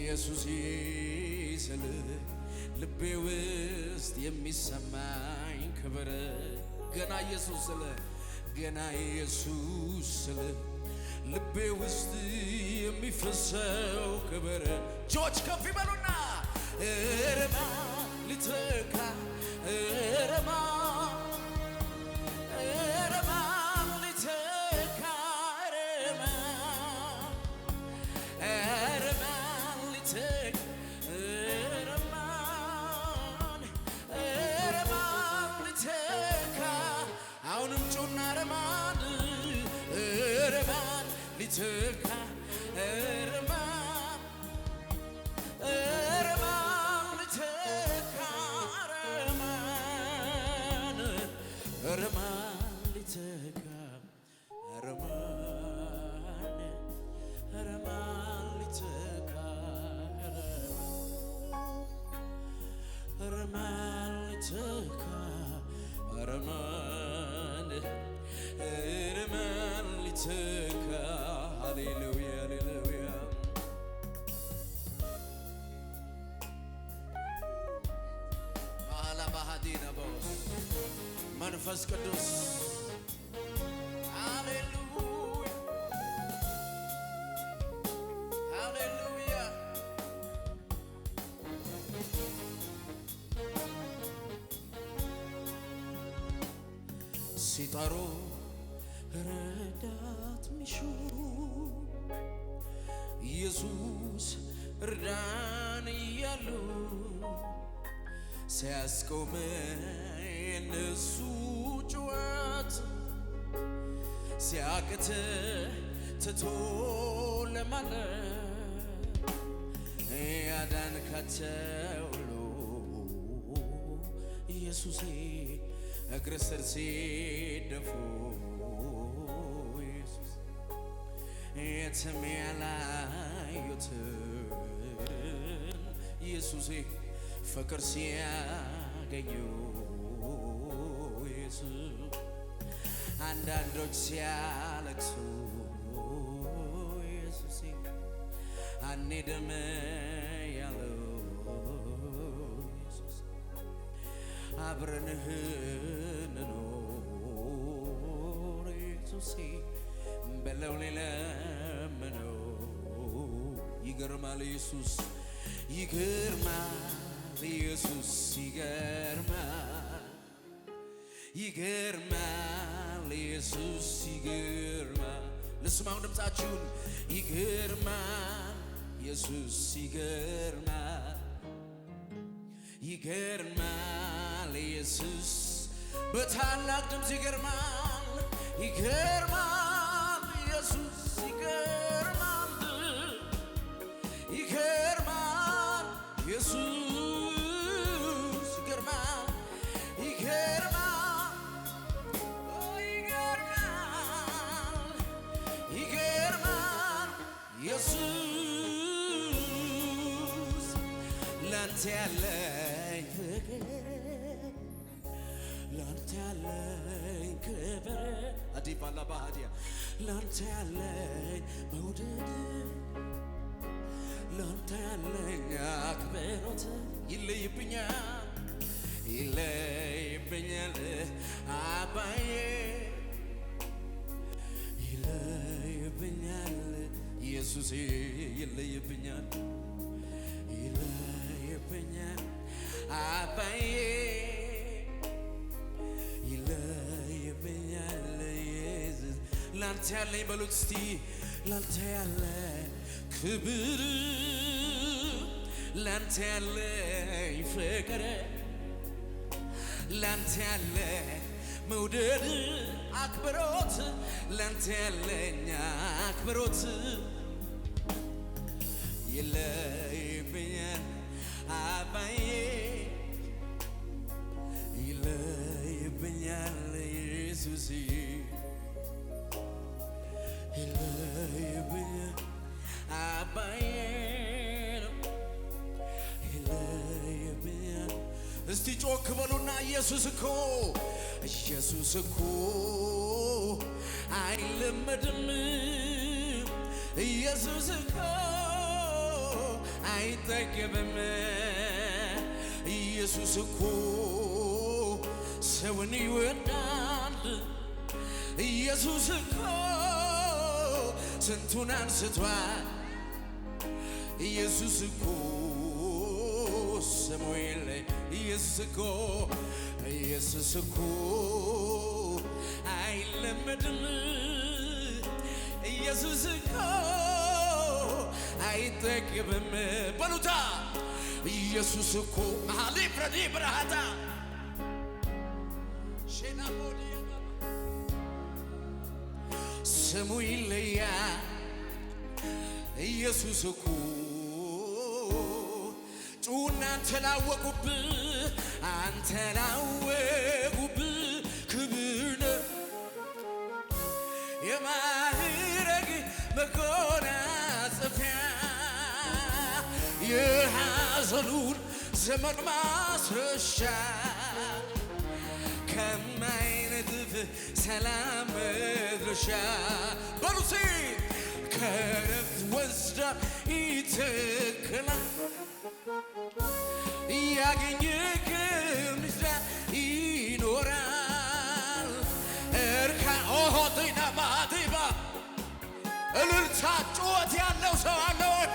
ኢየሱስ ስል ልቤ ውስጥ የሚሰማኝ ክብር ገና ኢየሱስ ስል ገና ኢየሱስ ስል ልቤ ውስጥ የሚፈሰው ክብር እጆች ከፍ ይበሉና እረማ ሊተካ እረማ ሊተካ እረማ ሊተካ ሊተካ አሁንም ጩና እረማን ሊተካ እረማን ሊተካ እረማን ሊተካ እረማን ሊተካ እረማን ሊተካ እረማን ሊተካ ሃሌሉያ ሃሌሉያ ማላ ባሃዲና ቦስ መንፈስ ቅዱስ ሃሌሉያ ሃሌሉያ ሲጠሩ ረዳት ሚሹ ኢየሱስ እርዳን እያሉ ሲያስቆመኝ የእነሱ ጩኸት ሲያቅት ትቶ ለማለት ያዳንካቸው ሁሉ ኢየሱሴ እግር ስር ሲደፉ ኢየሱስ የትም ያላዩትን ኢየሱሴ ፍቅር ሲያገኙ ኢየሱስ አንዳንዶች ሲያለቅሱ ኢየሱሴ አንሄድም ያለው ኢየሱስ አብረንህ እንኖር ኢየሱሴ በለው ሊለምነው ይገርማል ኢየሱስ ይገርማል ኢየሱስ ይገርማል ይገርማል ኢየሱስ ይገርማል ልስማው ድምፃችሁን ይገርማል ኢየሱስ ይገርማል ይገርማል ኢየሱስ በታላቅ ድምፅ ይገርማል ይገርማል ኢየሱስ ይገርማል ይገርማል ኢየሱስ ይገርማል ይገርማል ይገርማል ይገርማል ኢየሱስ ላንተ ያለኝ ፍቅር ላንተ ያለኝ ክብር አዲባላ ባህዲያ ላንተ ያለኝ መውደድ ላንተ ያለኝ አክብሮት ይለይብኛል ይለይብኛል አባዬ ይለይብኛል ኢየሱስ ይለይብኛል ይለይብኛል አባዬ ይለይብኛል ኢየሱስ ላንተ ያለኝ በሉት እስቲ ላንተ ያለኝ ክብር ላንተ ያለኝ ፍቅር ላንተ ያለኝ መውደድ አክብሮት ላንተ ያለኝ አክብሮት ይለይብኛል አባዬ ይለይብኛል ኢየሱስ ይለይብኛል አባዬ ይለይብኛል እስቲ ጮክ በሉና ኢየሱስ እኮ አይለመድም ኢየሱስ እኮ አይጠገብም ኢየሱስ እኮ ሰውን ይወዳል ኢየሱስ እኮ ስንቱን አንስቷል ኢየሱስ እኮ ስሙ የለኝ ኢየሱስ እኮ አይለመድም ኢየሱስ እኮ አይጠገብም በሉታ ኢየሱስ እኮ ማሊ ፍረዲ ብራታ ሼናቦዲያ ስሙ ይለያል ኢየሱስ እኮ ጩና አንተ ላወቁብህ ክብር የማዕረግ መጎናጸፊያ የሐዘኑን ዘመን ማስረሻ ከማይነጥፍ ሰላም መድረሻ በሉሲ ከረፍት ወስዳ ይተክላል ያገኘህ ምስራ ይኖራል እርካ ኦሆቴና ማቴባ እልልታ ጩኸት ያለው ሰው አለ ወይ?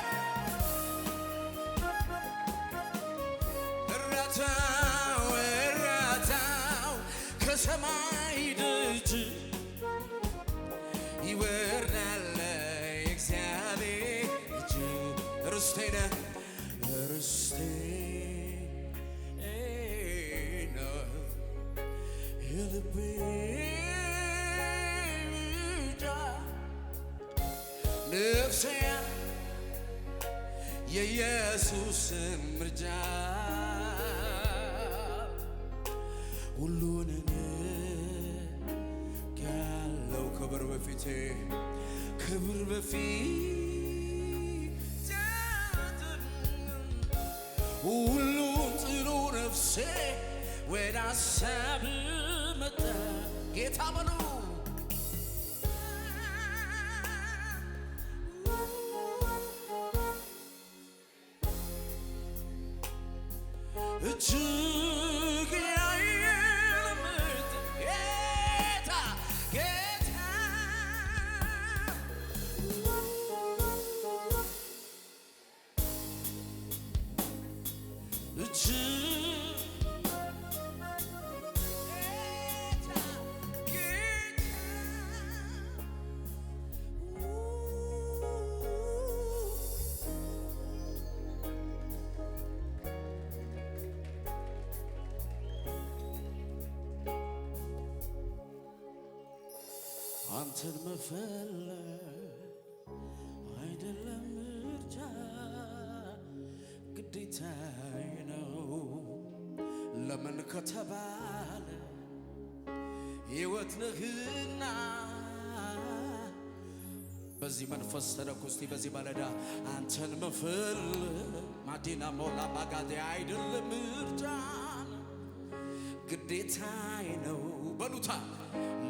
እራታው ከሰማይ ደጅ ይወርዳል የእግዚአብሔር እጅ ርስቴ ነህ ርስቴ ነው የልቤ ምርጫ ነፍሴ የኢየሱስ ምርጫ ሁሉን ያለው ክብር በፊቴ ሁሉን ጥሎ ነፍሴ ወደ ሐሳብ መጣ ጌታ በሉ እጅግ ያየለምት ጌታ አንተን መፈለግ አይደለም ምርጫ ግዴታዬ ነው ለምን ከተባለ ሕይወት ነህና በዚህ መንፈስ ተነኩስቲ በዚህ ማለዳ አንተን መፈለግ ማዲና ሞላ ባጋዴ አይደለም ምርጫ ግዴታዬ ነው በሉታ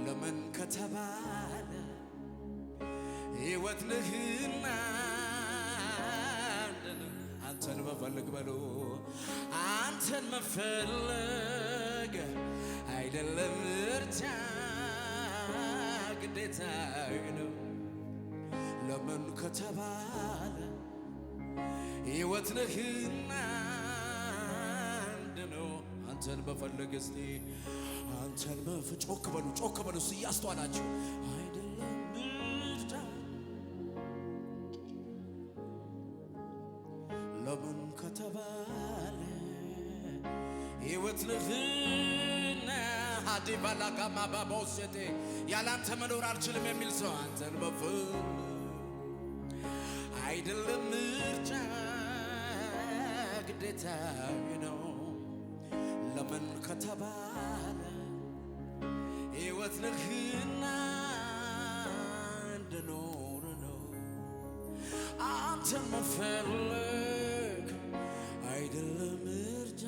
ለምን ከተባለ ሕይወት ነህና አንተን መፈለግ በሉ አንተን መፈለግ አይደለም ምርጫ ግዴታዬ ነው ለምን ከተባለ ሕይወት ነህና አንተን መፈለግ እስቲ አንተን ጮክ በሉ እስቲ እያስተዋላችሁ አይደለም ምርጫ ለምን ከተባለ ሕይወት ነህና ሀዲባላ ጋማ ባቦሴቴ ያላንተ መኖር አልችልም የሚል ሰው አንተን መፈለግ አይደለም ምርጫ ግዴታዬ ነው ለምን ከተባለ ሕይወት ነህና እንድኖር ነው አንተን መፈለግ አይደለም ምርጫ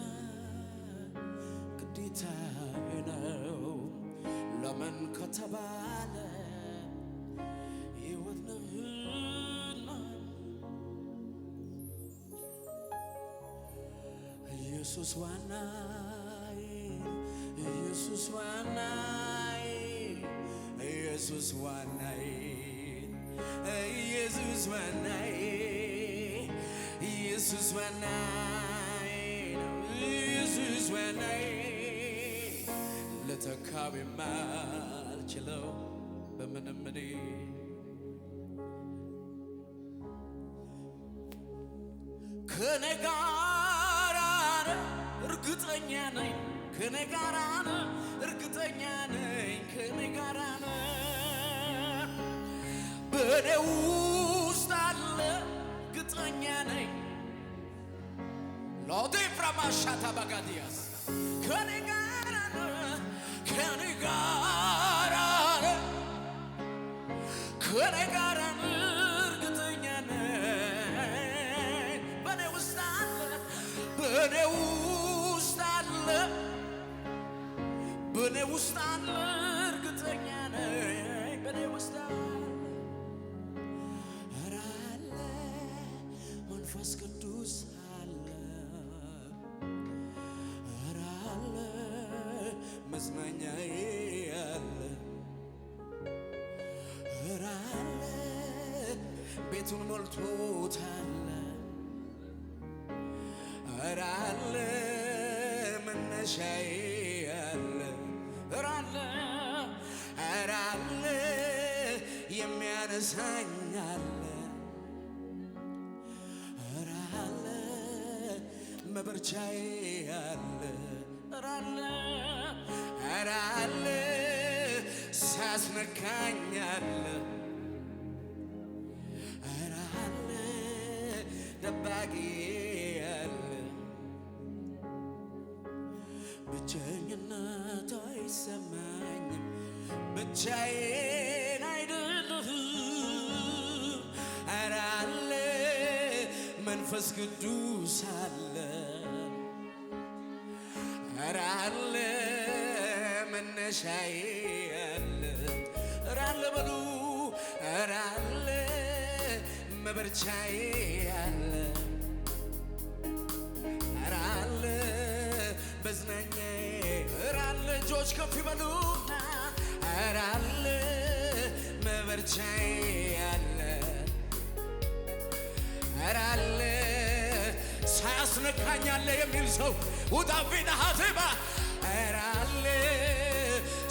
ግዴታዬ ነው ለምን ከተባለ ሕይወት ነህና ኢየሱስ ዋናዬ ኢየሱስ ዋናዬ ኢየሱስ ዋናዬ ኢየሱስ ዋናዬ ኢየሱስ ዋናዬ ኢየሱስ ዋናዬ ልተካው የማልችለው በምንም እኔ ከኔ ጋር እርግጠኛ ነኝ ከኔ ጋር እርግጠኛ ነኝ ከኔ ጋር በኔ ውስጥ አለ እርግጠኛ ነኝ ሎዴ ፍራማሻታ ባጋዲያስ ከኔ ጋር ከኔ ጋር ከኔ ጋር እርግጠኛ ነኝ በኔ ውስጥ አለ በኔ ውስጥ አለ በኔ ውስጥ አለ እርግጠኛ ነኝ በኔ ውስጥ አለ ኧረ አለ መንፈስ ቅዱስ አለ ኧረ አለ መጽናኛዬ አለ ኧረ አለ ቤቱን ሞልቶታል ኧረ አለ መነሻዬ አለ ኧረ አለ ኧረ አለ የሚያነሳኝ አለ ኧረ አለ መበርቻዬ አለ ኧረ አለ ኧረ አለ ሳስነካኝ አለ ኧረ አለ ደባቂ አለ ብቸኝነት አይሰማኝም ብቻዬን አይደለሁም ኧረ አለ መንፈስ ቅዱስ አለ ኧረ አለ መነሻዬ አለ ኧረ አለ በሉ ኧረ አለ መበርቻዬ አለ ኧረ አለ መዝናኛዬ ኧረ አለ እጆች ከፍ ይበሉና ኧረ አለ መበርቻዬ አለ ኧረ አለ ሳያስነካኝ አለ የሚል ሰው ውጣቢና ሀቴባ ኧረ አለ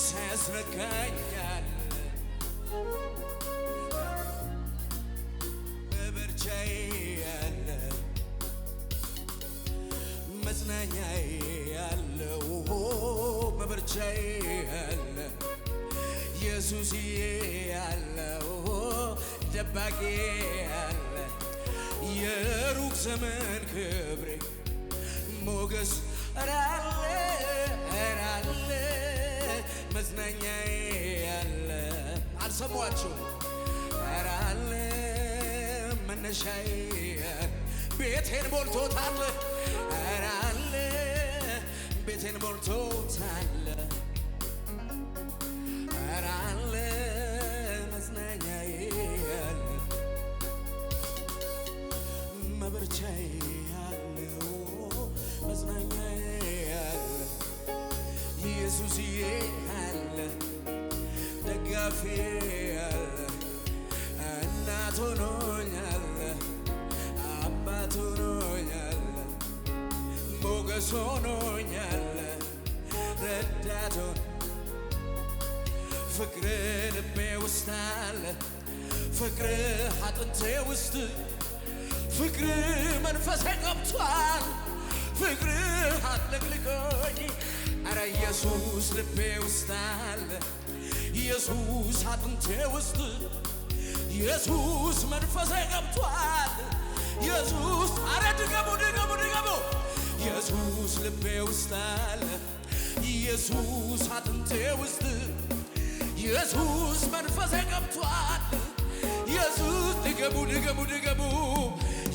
ሳያስነካኝ አለ መበርቻዬ አለ መጽናኛዬ አለው መበርቻዬ አለ ኢየሱስዬ አለው ደባቄ አለ የሩቅ ዘመን ክብሬ ሞገስ ኧረ አለ ኧረ አለ መዝናኛዬ አለ አልሰማችሁም ኧረ አለ መነሻዬ ቤቴን ሞልቶታል ኧረ አለ ቤቴን ሞልቶታል ኧረ አለ መዝናኛዬ አለ መበርቻዬ አለው መዝናኛዬ አለ ኢየሱስዬ አለ ደጋፊ አለ እናት ሆኖኛል አባት ሆኖኛል ሞገስ ሆኖኛል ረዳት ፍቅር ልቤ ውስጥ አለ ፍቅር አጥንቴ ውስጥ ፍቅር መንፈሴ ገብቷል ፍቅር አጥለቅልቆኝ ኧረ ኢየሱስ ልቤ ውስጥ አለ ኢየሱስ አጥንቴ ውስጥ ኢየሱስ መንፈሴ ገብቷል ኢየሱስ ኧረ ድገሙ ድገሙ ድገሙ ኢየሱስ ልቤ ውስጥ አለ ኢየሱስ አጥንቴ ውስጥ ኢየሱስ መንፈሴ ገብቷል ኢየሱስ ድገሙ ድገሙ ድገሙ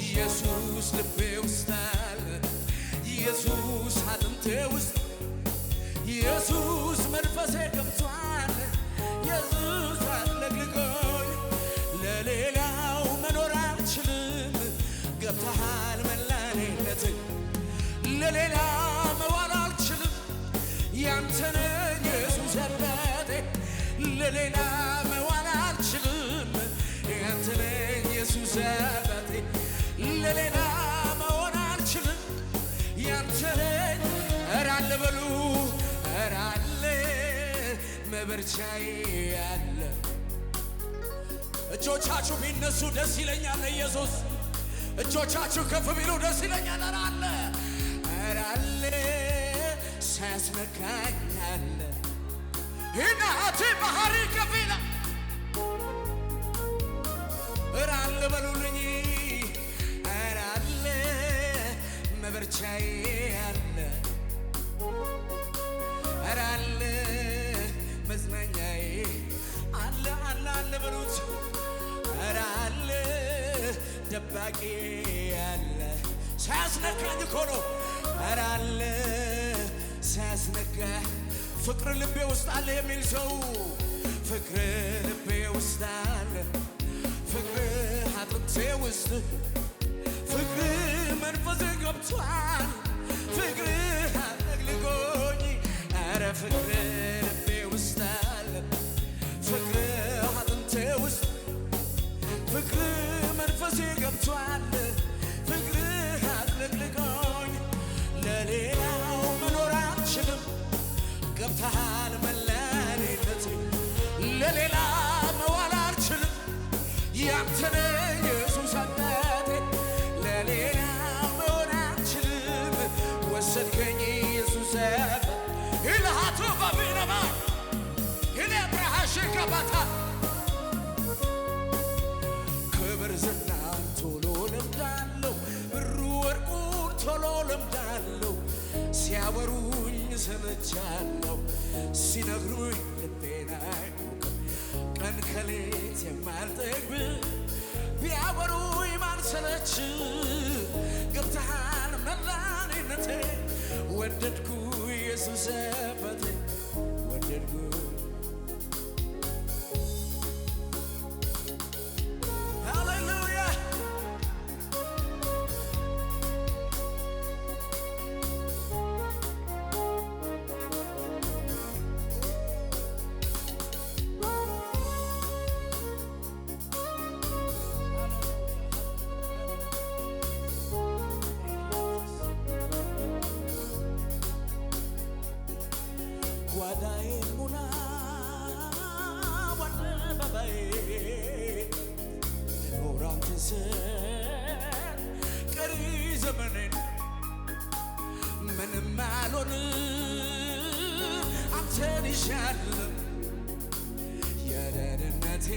ኢየሱስ ልቤ ውስጥ አለ ኢየሱስ አጥንቴ ውስጥ ኢየሱስ መንፈሴ ገብቷል ኢየሱስ አጥለቅልቆኝ ለሌላው መኖር አልችልም ገብተሃል መላኔነት ለሌላ መዋል አልችልም ያንተን ኢየሱስ አባቴ ለሌላ መዋል አልችልም ያንተን ኢየሱስ አባቴ ለሌላ መዋል አልችልም ያንተን እራለ በሉ እራለ መበርቻዬ ያለ እጆቻችሁ ቢነሱ ደስ ይለኛል ኢየሱስ እጆቻችሁ ከፍ ቢሉ ደስ ይለኛል እራለ ሳያስነካኛል ይናቲ ባህሪ ከፊላ እራለ በሉልኝ እራለ መበርቻዬ ያለ እራለ መዝናኛዬ አለ አለ አለ በሉት እራለ ደባቂ ያለ ሳያስነካኝ እኮ ነው እራለ ሳያስነካ ፍቅር ልቤ ውስጥ አለ የሚል ሰው ፍቅር ልቤ ውስጥ አለ ፍቅር አጥንቴ ውስጥ ፍቅር መንፈሴ ገብቷል ፍቅር አለግልጎኝ ኧረ ፍቅር ልቤ ውስጥ አለ ፍቅር አጥንቴ ውስጥ ፍቅር መንፈሴ ገብቷል ፍቅር አለግልጎኝ ለሌላው መኖር አልችልም ገብተሃል መለኔነት ለሌላ መዋል አልችልም ያንተን ኢየሱስ አባቴ ለሌላ መሆን አልችልም ወሰድከኝ ኢየሱስ ይልሃቱ በቢነማ ይሌ ብርሃሽ ከባታ ክብር ዝና ቶሎ ለምዳለሁ ብሩ ወርቁ ቶሎ ለምዳለሁ ሲያወሩኝ ሰምቻለሁ ሲነግሩኝ ልቤን አይሞቅም ቀን ከሌት የማልጠግብ ቢያወሩኝ ማልሰለች ገብተሃል መድኃኒነቴ ወደድኩ ኢየሱስ አባቴ ወደድኩ ሃሌሉያ ጓዳዬን ሙላ ወደባባዬ ልኖር አንተ ስል ቀሪ ዘመኔን ምንም አልሆንም አንተን ይሻለሁ የደህንነቴ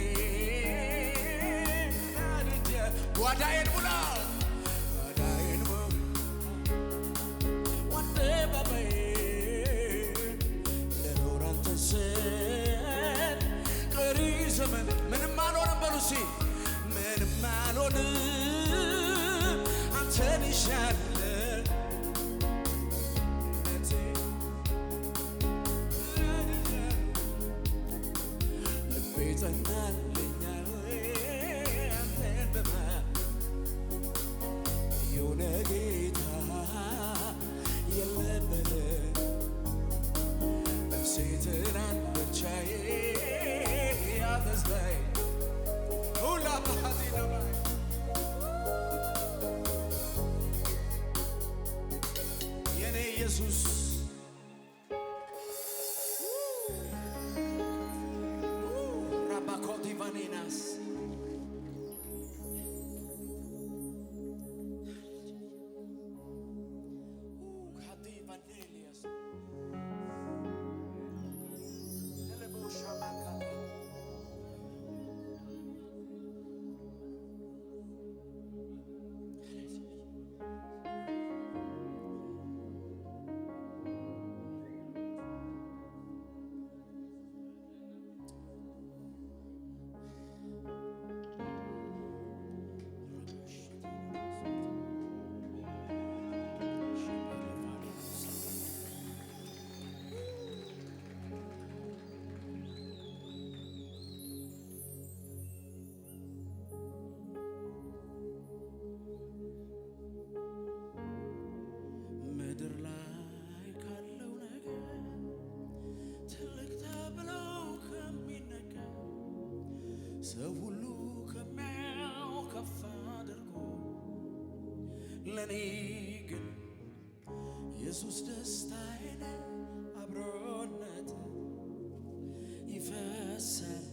ጓዳዬን ሙላ ጓዳዬን ሙላ ወደባባዬ ቀሪ ዘመን ምንም አልሆንም በሉ እስኪ ምንም አልሆንም አንተን ይሻለሁ ልቤ ጸናልኛል አንተን በማመን የሆነ ጌታ የለበለም ሴትናን ብቻዬ ያበዛይ ሁላ ባህዲና የኔ ኢየሱስ ራባኮቲ ቫኒናስ ለኔ ግን ኢየሱስ ደስታዬ ነው። አብሮነት ይፈሳል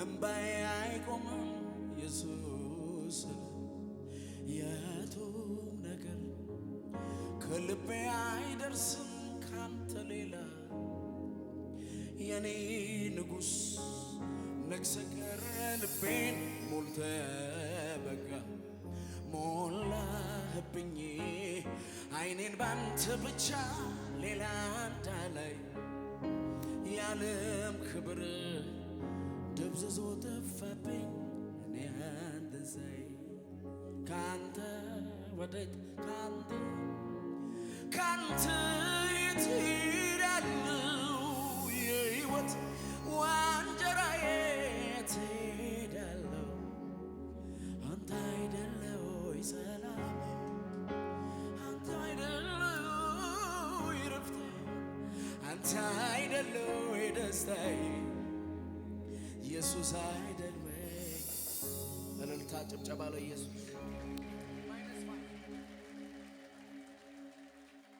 እምባዬ አይቆምም ኢየሱስ የቱም ነገር ከልቤ አይደርስም ካንተ ሌላ የኔ ንጉሥ ነግሰ ቀረ ልቤን ሞልተ በጋ ሞላህብኝ አይኔን ባንተ ብቻ ሌላ እንዳላይ የዓለም ክብር ደብዝዞ ጠፋብኝ እኔ አንተ ሳይ ካንተ ወዴት ካንተ የት እሄዳለሁ የሕይወት ዋንጀራዬ የት እሄዳለሁ አንተ አይደለ ወይ ሰላም አንተ አይደለ ወይ ረፍቴ አንተ አይደለ ወይ ደስታዬ ኢየሱስ አይደለ ወይ እልልታ ጭብጨባ ለኢየሱስ